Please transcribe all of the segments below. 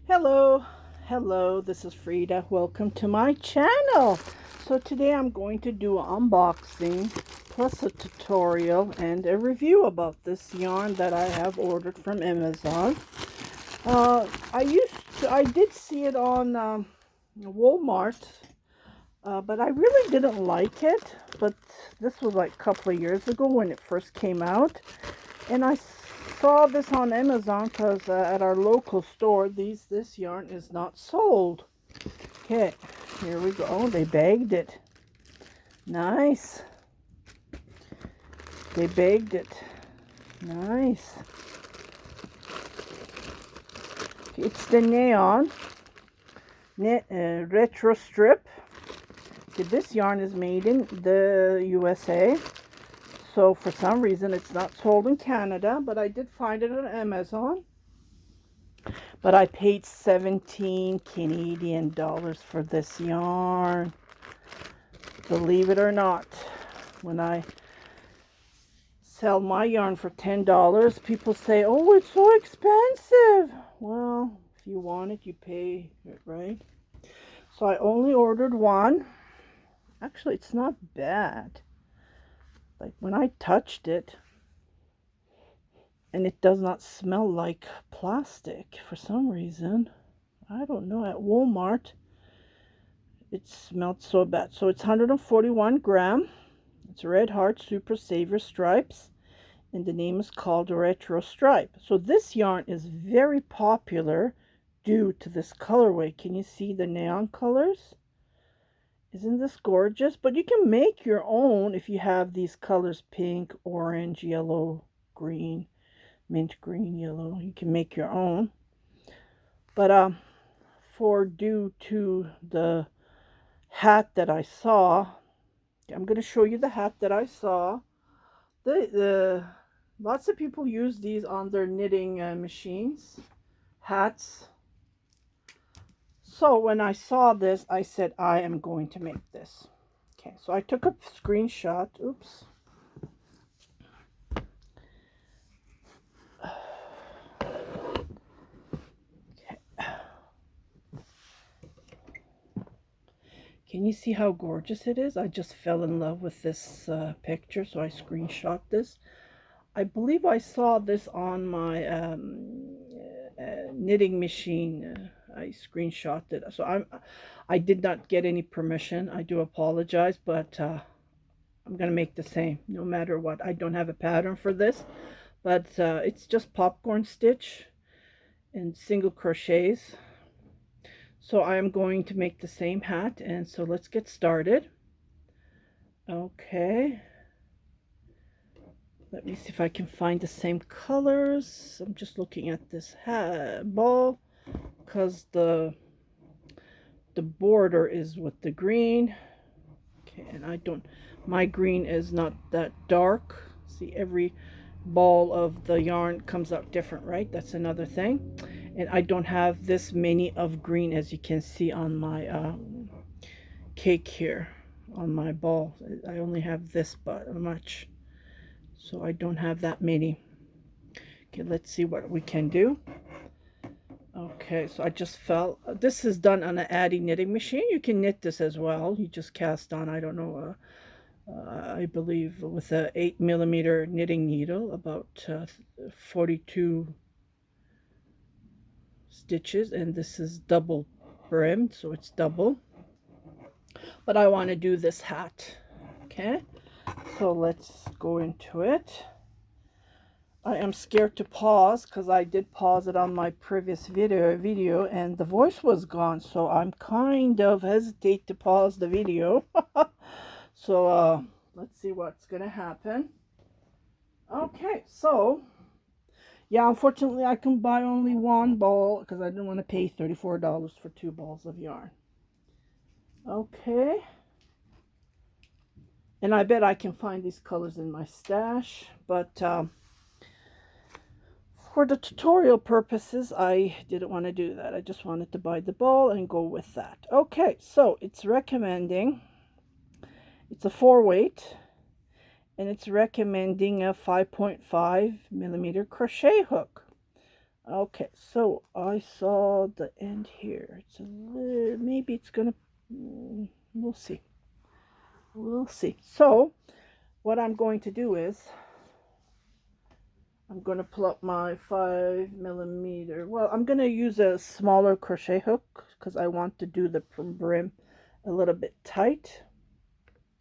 Hello, this is Frida. Welcome to my channel. So today I'm going to do an unboxing plus a tutorial and a review about this yarn that I have ordered from Amazon. I did see it on Walmart, but I really didn't like it. But this was like a couple of years ago when it first came out, and I saw this on Amazon because at our local store this yarn is not sold. Okay, here we go. Oh, they bagged it. Nice. They bagged it. Nice. It's the neon retro strip. Okay, this yarn is made in the USA. So for some reason it's not sold in Canada, but I did find it on Amazon. But I paid 17 Canadian dollars for this yarn. Believe it or not, when I sell my yarn for $10, people say, "Oh, it's so expensive." Well, if you want it, you pay it, right? So I only ordered one. Actually, it's not bad. Like when I touched it, and it does not smell like plastic for some reason. I don't know. At Walmart, it smelled so bad. So it's 141 gram. It's Red Heart Super Saver Stripes, and the name is called Retro Stripe. So this yarn is very popular due to this colorway. Can you see the neon colors? Isn't this gorgeous? But you can make your own if you have these colors: pink, orange, yellow, green, mint green, yellow. You can make your own. But for due to the hat that I saw, I'm going to show you the hat that I saw. The lots of people use these on their knitting machines, hats. So when I saw this, I said, I am going to make this. Okay, so I took a screenshot. Oops. Okay. Can you see how gorgeous it is? I just fell in love with this picture, so I screenshot this. I believe I saw this on my knitting machine. I screenshot it. So I did not get any permission. I do apologize, but I'm going to make the same no matter what. I don't have a pattern for this, but it's just popcorn stitch and single crochets. So I am going to make the same hat, and so let's get started. Okay. Let me see if I can find the same colors. I'm just looking at this ball because the border is with the green. Okay, and my green is not that dark. See, every ball of the yarn comes out different, right? That's another thing. And I don't have this many of green, as you can see on my cake here, on my ball. I only have this much. So I don't have that many. Okay, let's see what we can do. Okay, so I just fell. This is done on an Addi knitting machine. You can knit this as well. You just cast on, I don't know, I believe with a 8mm knitting needle, about 42 stitches, and this is double brimmed, so it's double. But I want to do this hat. Okay, so let's go into it. I am scared to pause because I did pause it on my previous video and the voice was gone, so I'm kind of hesitate to pause the video. So let's see what's gonna happen. Okay, so yeah, unfortunately I can buy only one ball because I didn't want to pay $34 for 2 balls of yarn. Okay, and I bet I can find these colors in my stash, but for the tutorial purposes, I didn't want to do that. I just wanted to buy the ball and go with that. Okay, so it's recommending, it's a 4-weight, and it's recommending a 5.5mm crochet hook. Okay, so I saw the end here. It's a little, maybe it's gonna, we'll see. We'll see. So what I'm going to do is I'm going to pull up my 5mm. Well, I'm going to use a smaller crochet hook because I want to do the brim a little bit tight.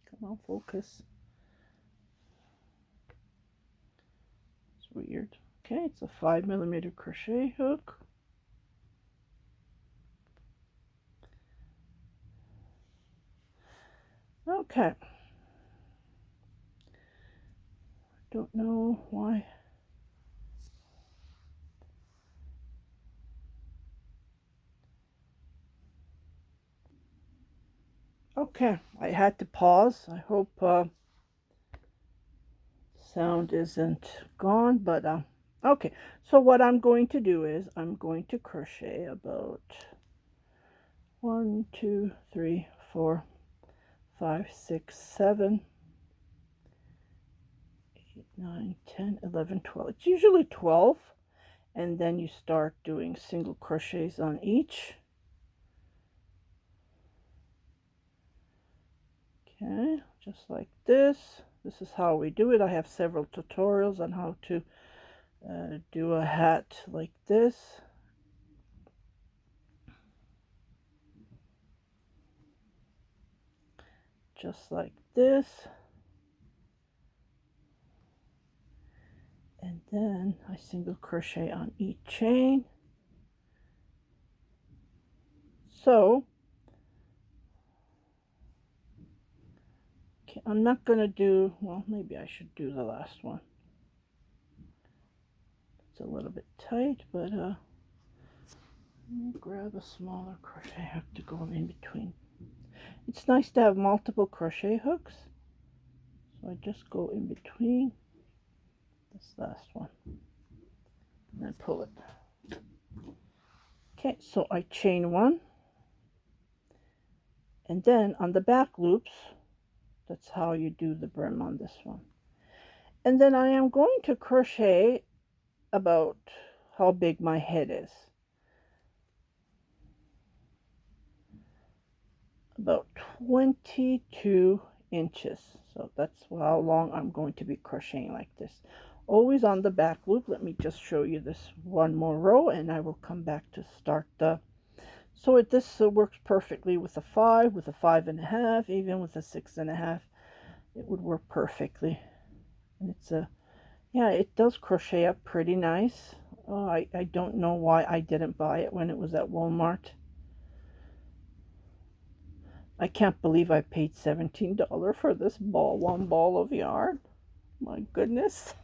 Come on, focus. It's weird. Okay, it's a 5mm crochet hook. Okay. Don't know why. Okay, I had to pause. I hope sound isn't gone, but okay. So what I'm going to do is I'm going to crochet about 1, 2, 3, 4, 5, 6, 7, 8, 9, 10, 11, 12. It's usually 12, and then you start doing single crochets on each. Okay, just like this. This is how we do it. I have several tutorials on how to do a hat like this. Just like this. And then I single crochet on each chain. So okay, I'm not going to do, well, maybe I should do the last one. It's a little bit tight, but let me grab a smaller crochet hook to go in between. It's nice to have multiple crochet hooks, so I just go in between this last one and then pull it. Okay, so I chain one, and then on the back loops, that's how you do the brim on this one. And then I am going to crochet about how big my head is. About 22 inches. So that's how long I'm going to be crocheting like this. Always on the back loop. Let me just show you this one more row and I will come back to start the. So this works perfectly with a 5, with a 5.5, even with a 6.5. It would work perfectly. And it's a, yeah, it does crochet up pretty nice. Oh, I don't know why I didn't buy it when it was at Walmart. I can't believe I paid $17 for this ball, one ball of yarn. My goodness.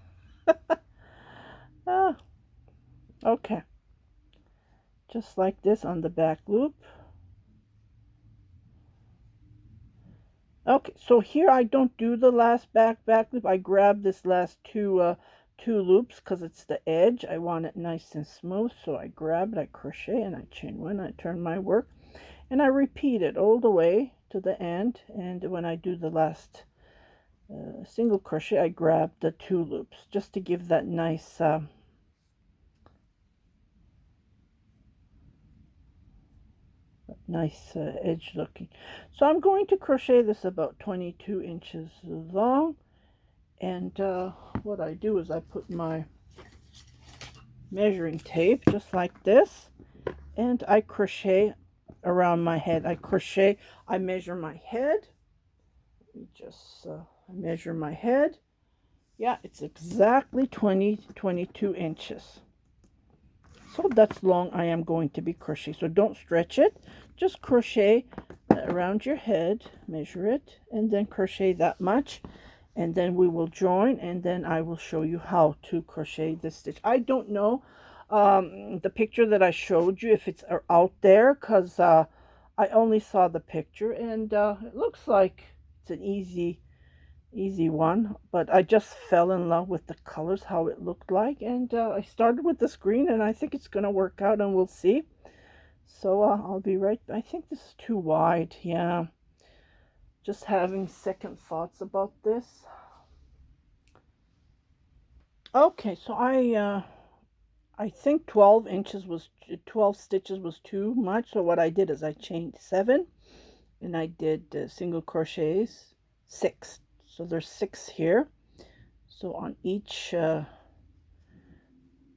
Ah, okay. Just like this on the back loop. Okay, so here I don't do the last back loop. I grab this last two loops because it's the edge. I want it nice and smooth, so I grab it, I crochet, and I chain one. I turn my work, and I repeat it all the way to the end. And when I do the last single crochet, I grab the 2 loops just to give that nice edge looking. So I'm going to crochet this about 22 inches long, and what I do is I put my measuring tape just like this, and I crochet around my head. I measure my head. Let me just measure my head. Yeah, it's exactly 22 inches. So that's long I am going to be crocheting. So don't stretch it. Just crochet around your head, measure it, and then crochet that much. And then we will join, and then I will show you how to crochet this stitch. I don't know the picture that I showed you, if it's out there, because I only saw the picture, and it looks like it's an easy one, but I just fell in love with the colors, how it looked like, and I started with this green, and I think it's gonna work out, and we'll see. So I'll be right. I think this is too wide. Yeah, just having second thoughts about this. Okay, so I think 12 stitches was too much. So what I did is I chained 7 and I did single crochets 6. So there's 6 here. So on each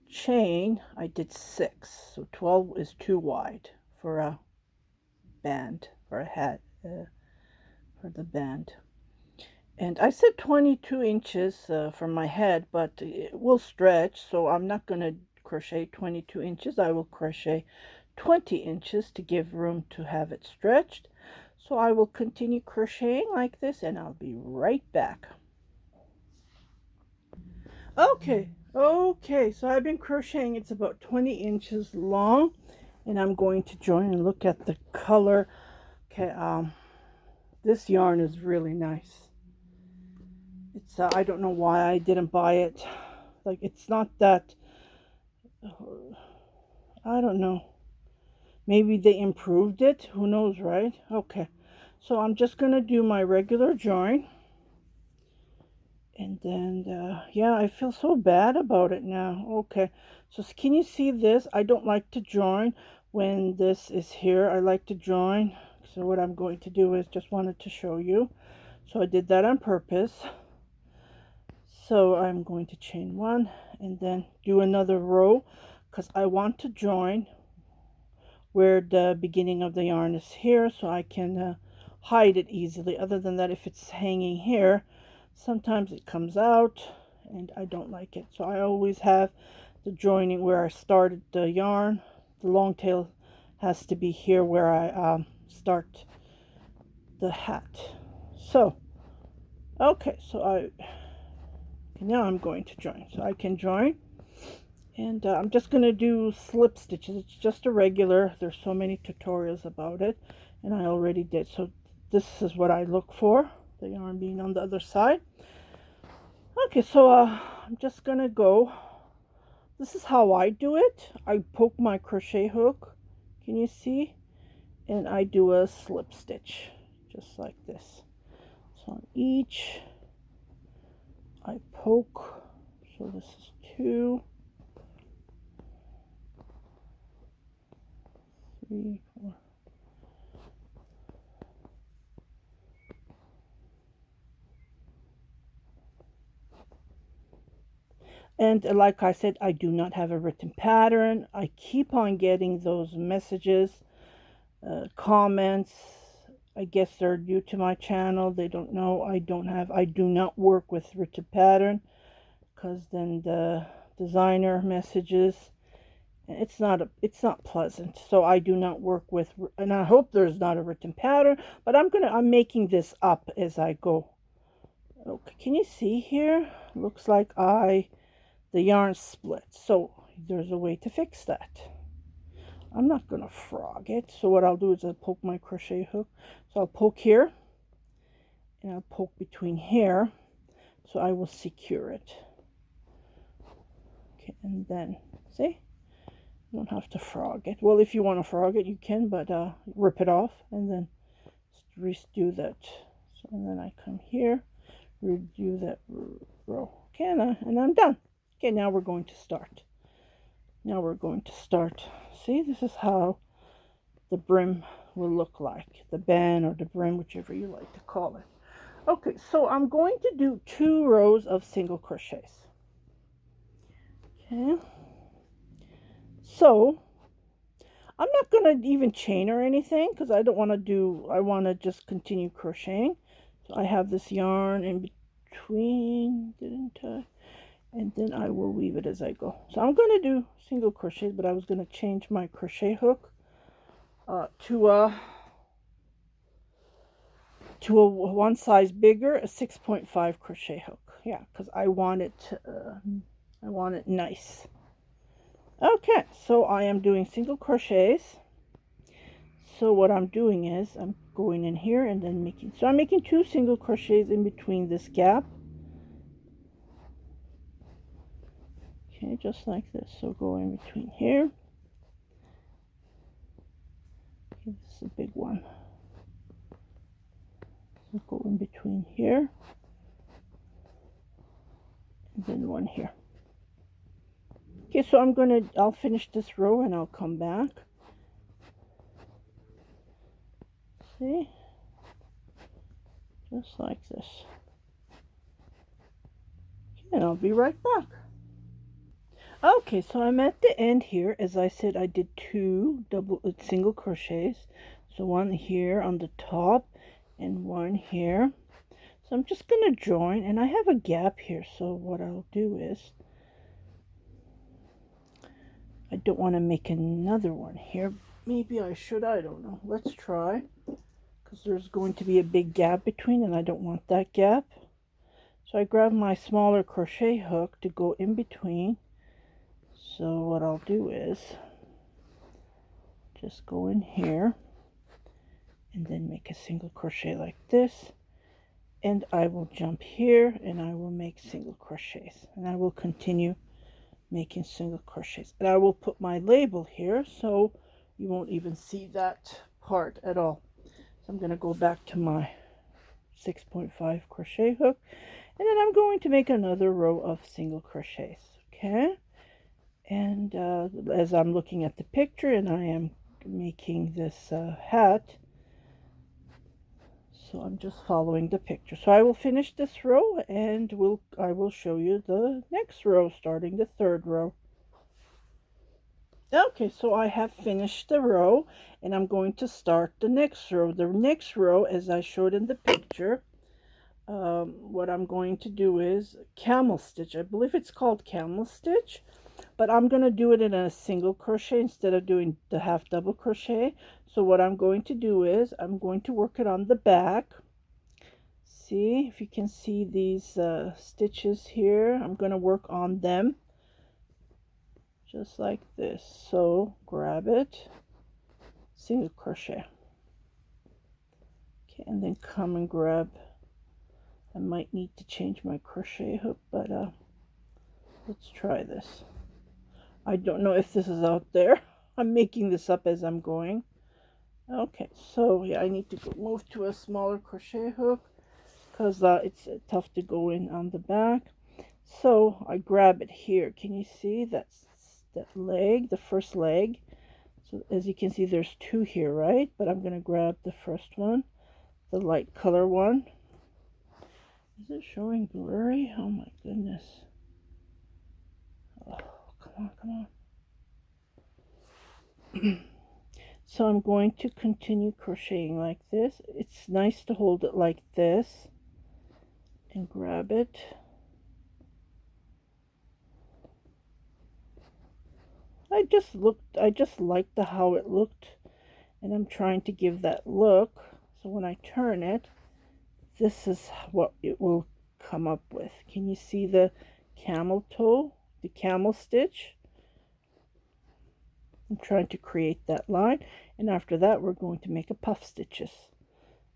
chain I did 6. So 12 is too wide for a band, for a hat, for the band. And I said 22 inches for my head, but it will stretch, so I'm not going to crochet 22 inches. I will crochet 20 inches to give room to have it stretched. So I will continue crocheting like this, and I'll be right back. Okay, so I've been crocheting. It's about 20 inches long, and I'm going to join and look at the color. Okay, this yarn is really nice. It's I don't know why I didn't buy it. Like, it's not that, I don't know. Maybe they improved it. Who knows, right? Okay. So I'm just going to do my regular join. And then, yeah, I feel so bad about it now. Okay. So can you see this? I don't like to join when this is here. I like to join. So what I'm going to do is just wanted to show you. So I did that on purpose. So I'm going to chain 1 and then do another row because I want to join where the beginning of the yarn is here, so I can hide it easily. Other than that, if it's hanging here, sometimes it comes out and I don't like it. So I always have the joining where I started the yarn. The long tail has to be here where I start the hat. So okay, so now I'm going to join. So I can join, and I'm just going to do slip stitches. It's just a regular. There's so many tutorials about it, and I already did. So this is what I look for, the yarn being on the other side. Okay, so I'm just going to go. This is how I do it. I poke my crochet hook. Can you see? And I do a slip stitch, just like this. So on each, I poke. So this is 2, 3, 4. And like I said, I do not have a written pattern. I keep on getting those messages, comments. I guess they're new to my channel. They don't know. I do not work with written pattern, because then the designer messages. It's not pleasant. So I do not work with, and I hope there's not a written pattern, but I'm making this up as I go. Okay, can you see here? Looks like the yarn split. So there's a way to fix that. I'm not gonna frog it. So what I'll do is I'll poke my crochet hook. So I'll poke here and I'll poke between here. So I will secure it. Okay, and then see? You don't have to frog it. Well, if you want to frog it, you can, but rip it off and then redo that. So, and then I come here, redo that row. Okay, and I'm done. Okay, now we're going to start. See, this is how the brim will look like. The band or the brim, whichever you like to call it. Okay, so I'm going to do 2 rows of single crochets. Okay. So I'm not going to even chain or anything because I don't want to do, I want to just continue crocheting. So I have this yarn in between, didn't I? And then I will weave it as I go. So I'm going to do single crochets, but I was going to change my crochet hook to a one size bigger, a 6.5 crochet hook. Yeah, because I want it nice. Okay, so I am doing single crochets. So what I'm doing is I'm going in here and then I'm making 2 single crochets in between this gap. Okay, just like this. So go in between here. Okay, this is a big one. So go in between here. And then one here. Okay, so I'll finish this row and I'll come back. See? Just like this. Okay, and I'll be right back. Okay, so I'm at the end here. As I said, I did two single crochets. So one here on the top and one here. So I'm just going to join, and I have a gap here. So what I'll do is, I don't want to make another one here. Maybe I should, I don't know. Let's try, because there's going to be a big gap between, and I don't want that gap. So I grab my smaller crochet hook to go in between. So what I'll do is just go in here and then make a single crochet like this, and I will jump here and I will make single crochets, and I will continue making single crochets, and I will put my label here so you won't even see that part at all. So I'm going to go back to my 6.5 crochet hook, and then I'm going to make another row of single crochets. Okay, and as I'm looking at the picture, and I am making this hat, so I'm just following the picture. So I will finish this row, and I will show you the next row, starting the third row. Okay, so I have finished the row, and I'm going to start the next row. The next row, as I showed in the picture, what I'm going to do is camel stitch. I believe it's called camel stitch, but I'm going to do it in a single crochet instead of doing the half double crochet. So what I'm going to do is I'm going to work it on the back. See if you can see these stitches here. I'm going to work on them just like this. So grab it, single crochet, okay, and then come and grab. I might need to change my crochet hook, but let's try this. I don't know if this is out there. I'm making this up as I'm going. Okay, so yeah, I need to move to a smaller crochet hook because it's tough to go in on the back. So I grab it here. Can you see that leg, the first leg? So as you can see, there's two here, right? But I'm going to grab the first one, the light color one. Is it showing blurry? Oh my goodness. Oh, come on. So I'm going to continue crocheting like this. It's nice to hold it like this and grab it. I just liked how it looked, and I'm trying to give that look. So when I turn it, this is what it will come up with. Can you see the camel toe, the camel stitch? I'm trying to create that line, and after that we're going to make a puff stitches.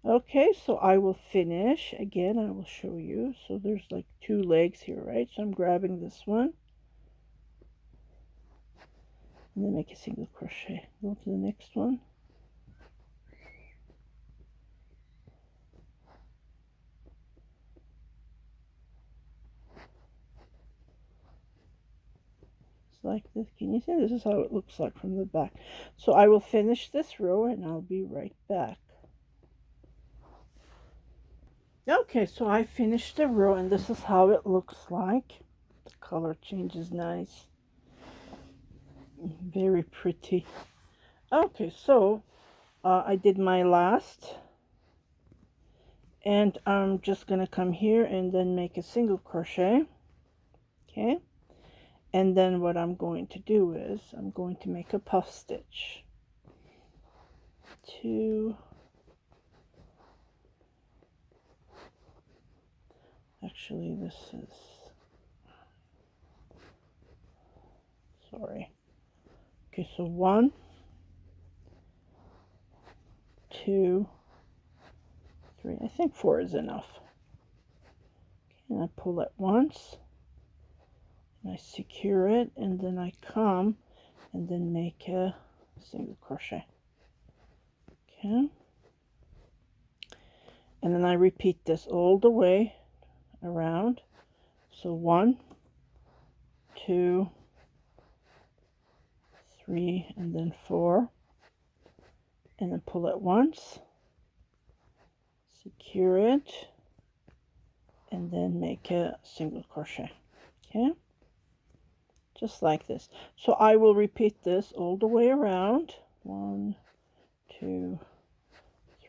Okay, so I will finish again. I will show you. So there's like two legs here, right? So I'm grabbing this one and then make a single crochet. Go to the next one. Like this. Can you see? This is how it looks like from the back. So I will finish this row and I'll be right back. Okay, so I finished the row and this is how it looks like. The color changes nice. Very pretty. Okay, so I did my last, and I'm just gonna come here and then make a single crochet. Okay. And then what I'm going to do is I'm going to make a puff stitch. 2, actually this is, sorry. Okay, so 1, 2, 3. I think 4 is enough. Okay, and I pull it once. I secure it, and then I come and then make a single crochet. Okay, and then I repeat this all the way around. So 1, 2, 3 and then 4, and then pull it once, secure it, and then make a single crochet. Okay, just like this. So I will repeat this all the way around. 1, 2,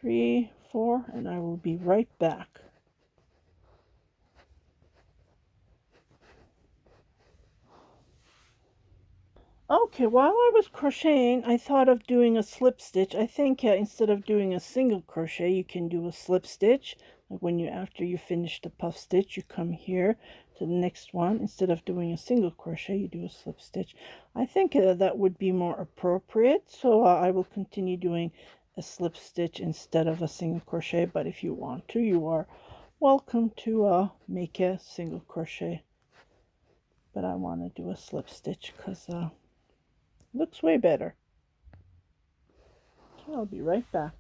3, 4, and I will be right back. Okay, while I was crocheting, I thought of doing a slip stitch. I think instead of doing a single crochet, you can do a slip stitch. Like when you, after you finish the puff stitch, you come here to the next one. Instead of doing a single crochet, you do a slip stitch. I think that would be more appropriate. So I will continue doing a slip stitch instead of a single crochet. But if you want to, you are welcome to make a single crochet. But I want to do a slip stitch because looks way better. So I'll be right back.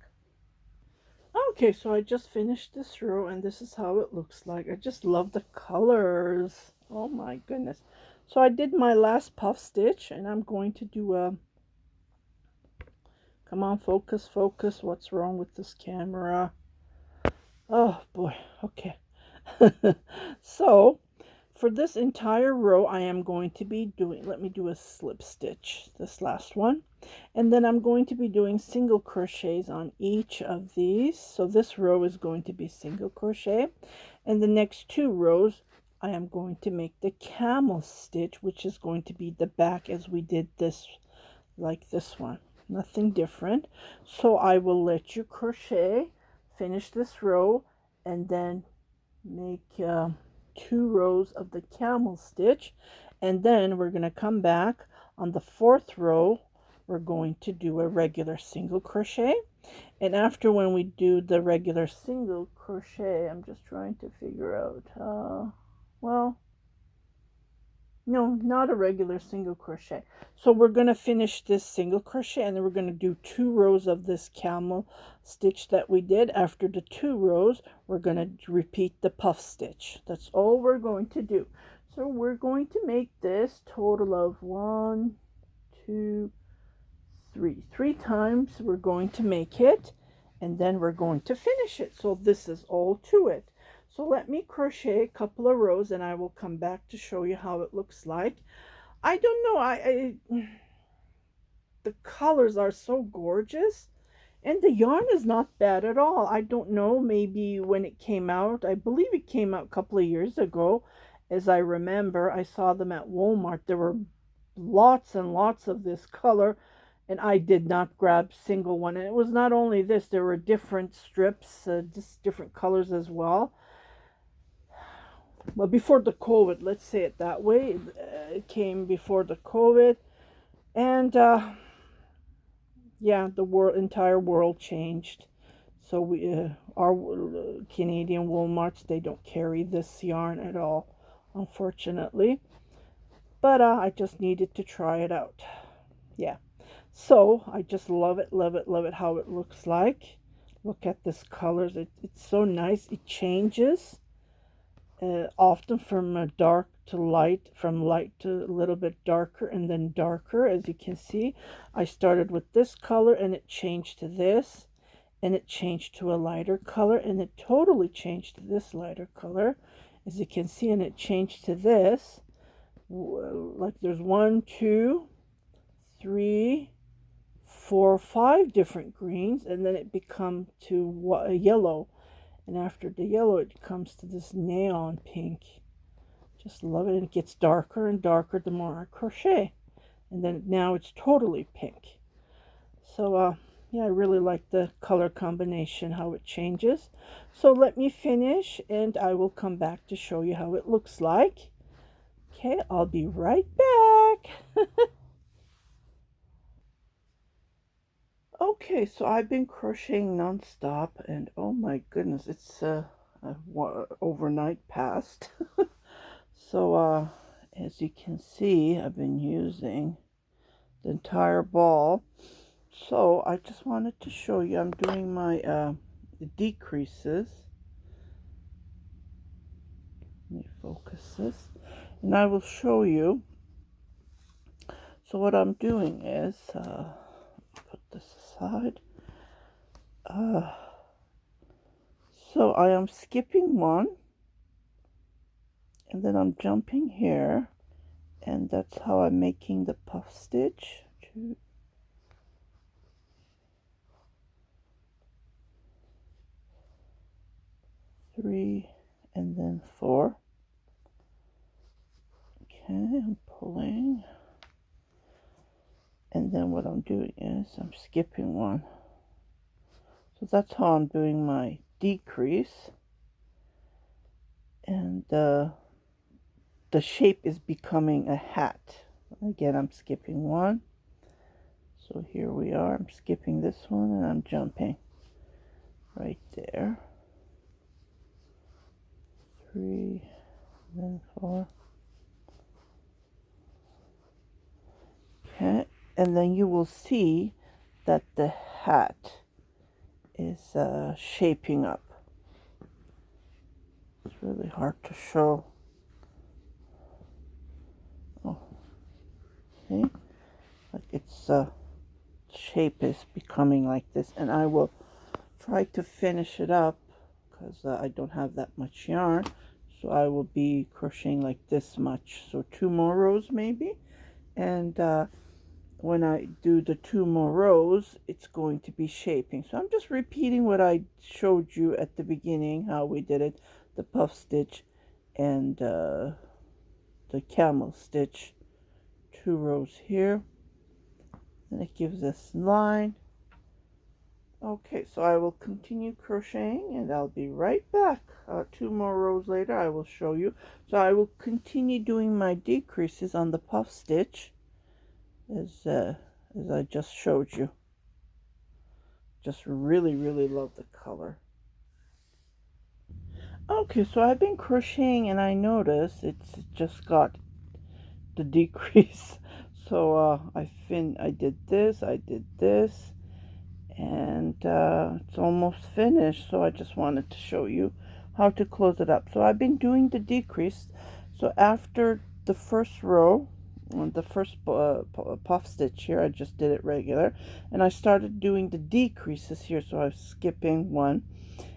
Okay, so I just finished this row and this is how it looks like. I just love the colors. Oh my goodness. So I did my last puff stitch and I'm going to do a... Come on, focus, focus. What's wrong with this camera? Oh boy, okay. So for this entire row, I am going to be doing, let me do a slip stitch, this last one. And then I'm going to be doing single crochets on each of these. So this row is going to be single crochet. And the next 2 rows, I am going to make the camel stitch, which is going to be the back as we did this, like this one. Nothing different. So I will let you crochet, finish this row, and then make 2 rows of the camel stitch, and then we're going to come back on the 4th row. We're going to do a regular single crochet, and after when we do the regular single crochet, I'm just trying to figure out well, no, not a regular single crochet. So we're going to finish this single crochet and then we're going to do 2 rows of this camel stitch that we did. After the 2 rows, we're going to repeat the puff stitch. That's all we're going to do. So we're going to make this total of 1, 2, 3. 3 times we're going to make it, and then we're going to finish it. So this is all to it. So let me crochet a couple of rows and I will come back to show you how it looks like. I don't know, the colors are so gorgeous and the yarn is not bad at all. I don't know, maybe when it came out, I believe it came out a couple of years ago. As I remember, I saw them at Walmart. There were lots and lots of this color and I did not grab single one. And it was not only this, there were different strips, just different colors as well. Well, before the COVID, let's say it that way. It came before the COVID, and yeah, the entire world changed. So we, our Canadian Walmarts, they don't carry this yarn at all, unfortunately. But I just needed to try it out. Yeah. So I just love it, love it, love it. How it looks like. Look at this colors. It's so nice. It changes. Often from dark to light, from light to a little bit darker, and then darker. As you can see, I started with this color and it changed to this, and it changed to a lighter color, and it totally changed to this lighter color, as you can see, and it changed to this. Like there's 1, 2, 3, 4, 5 different greens, and then it becomes to a yellow. And after the yellow, it comes to this neon pink. Just love it. And it gets darker and darker the more I crochet. And then now it's totally pink. So, yeah, I really like the color combination, how it changes. So let me finish and I will come back to show you how it looks like. Okay, I'll be right back. Okay, so I've been crocheting non-stop, and oh my goodness, it's overnight past. So as you can see, I've been using the entire ball. So I just wanted to show you, I'm doing my decreases. Let me focus this, and I will show you. So what I'm doing is, put this aside. So I am skipping one, and then I'm jumping here, and that's how I'm making the puff stitch. 2, 3, and then 4. Okay, I'm pulling, and then what I'm doing is I'm skipping one. So that's how I'm doing my decrease, and the shape is becoming a hat. Again, I'm skipping one. So here we are. I'm skipping this one, and I'm jumping right there. 3, then 4. Okay, and then you will see that the hat is shaping up. It's really hard to show. Oh, see, like its shape is becoming like this, and I will try to finish it up because I don't have that much yarn. So I will be crocheting like this much, so 2 more rows maybe, and when I do the 2 more rows, it's going to be shaping. So I'm just repeating what I showed you at the beginning, how we did it, the puff stitch and the camel stitch. 2 rows here, and it gives us line. Okay, so I will continue crocheting, and I'll be right back. 2 more rows later, I will show you. So I will continue doing my decreases on the puff stitch as I just showed you. Just really, really love the color. Okay, so I've been crocheting, and I notice it's just got the decrease. So I did this, and it's almost finished. So I just wanted to show you how to close it up. So I've been doing the decrease. So after the first row, the first puff stitch here, I just did it regular, and I started doing the decreases here. So I was skipping one,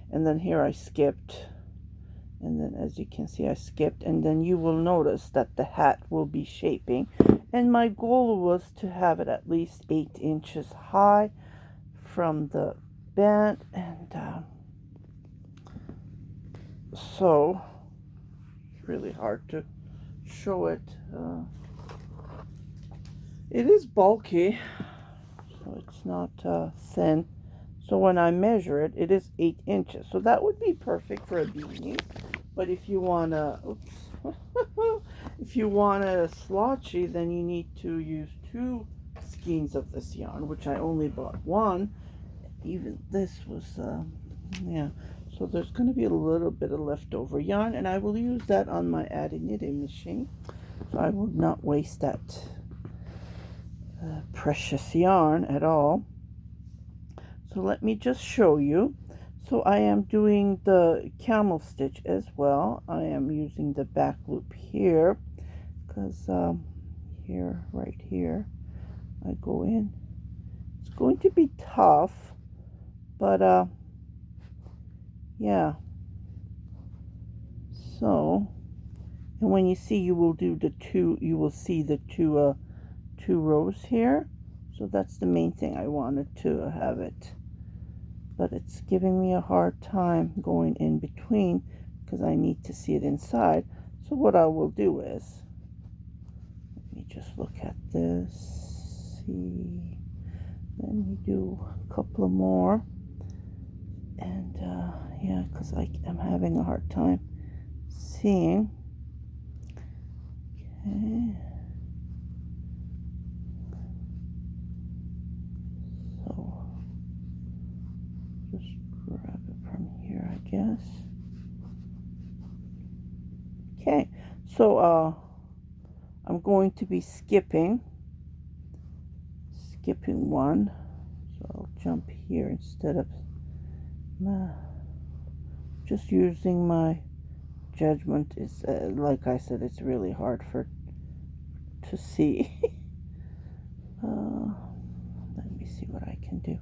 and then here I skipped, and then as you can see I skipped, and then you will notice that the hat will be shaping, and my goal was to have it at least 8 inches high from the band, and so it's really hard to show it. It is bulky, so it's not thin. So when I measure it, it is 8 inches. So that would be perfect for a beanie. But if you want to, if you want a slotchy, then you need to use 2 skeins of this yarn, which I only bought 1. Even this was, yeah. So there's going to be a little bit of leftover yarn, and I will use that on my Addi knitting machine. So I will not waste that precious yarn at all. So let me just show you. So I am doing the camel stitch as well. I am using the back loop here because here, right here, I go in. It's going to be tough, but yeah. So, and when you see, you will do the 2, you will see the 2 rows here. So that's the main thing. I wanted to have it, but it's giving me a hard time going in between because I need to see it inside. So what I will do is, let me just look at this, see, let me do a couple of more, and yeah, because I'm having a hard time seeing. Okay. So just grab it from here, I guess. Okay, so I'm going to be skipping 1. So I'll jump here instead of just using my judgment. Is like I said, it's really hard to see. see what I can do.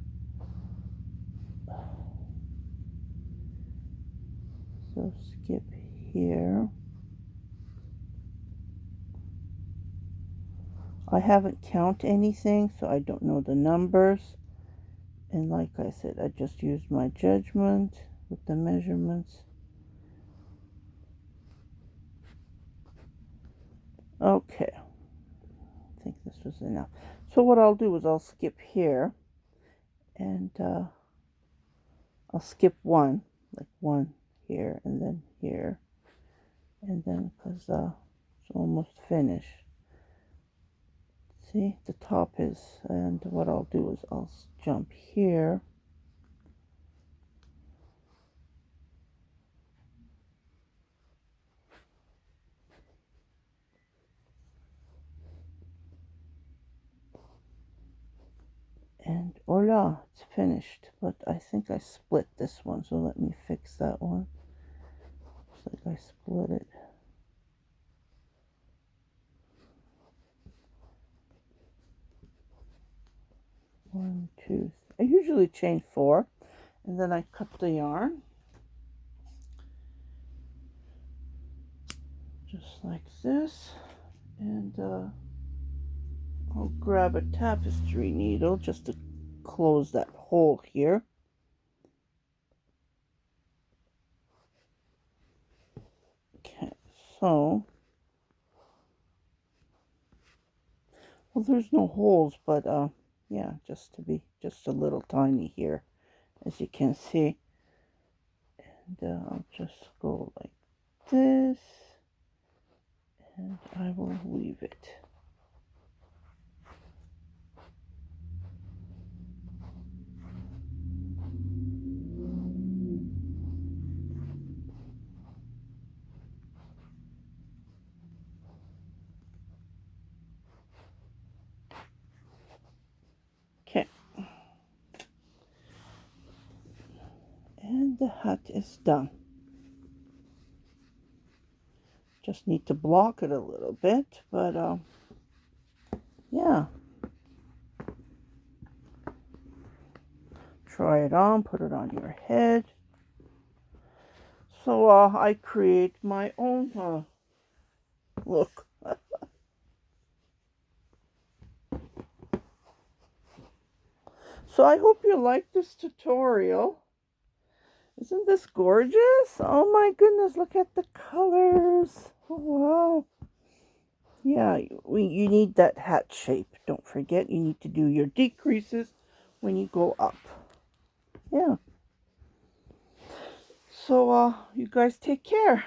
So skip here. I haven't counted anything, so I don't know the numbers. And like I said, I just used my judgment with the measurements. Okay. I think this was enough. So what I'll do is I'll skip here. And I'll skip one. Like one here and then here. And then because it's almost finished. See, the top is, and what I'll do is I'll jump here. And voila, it's finished. But I think I split this one, so let me fix that one. Looks like I split it. One, two, I usually chain 4, and then I cut the yarn. Just like this. And I'll grab a tapestry needle just to close that hole here. Okay, so, well, there's no holes, but yeah, just to be just a little tiny here, as you can see. And I'll just go like this, and I will weave it. Okay. And the hat is done. Just need to block it a little bit, but yeah. Try it on, put it on your head. So I create my own look. So I hope you like this tutorial. Isn't this gorgeous? Oh my goodness, look at the colors. Oh, wow. Yeah, you need that hat shape. Don't forget, you need to do your decreases when you go up. Yeah. So, you guys take care.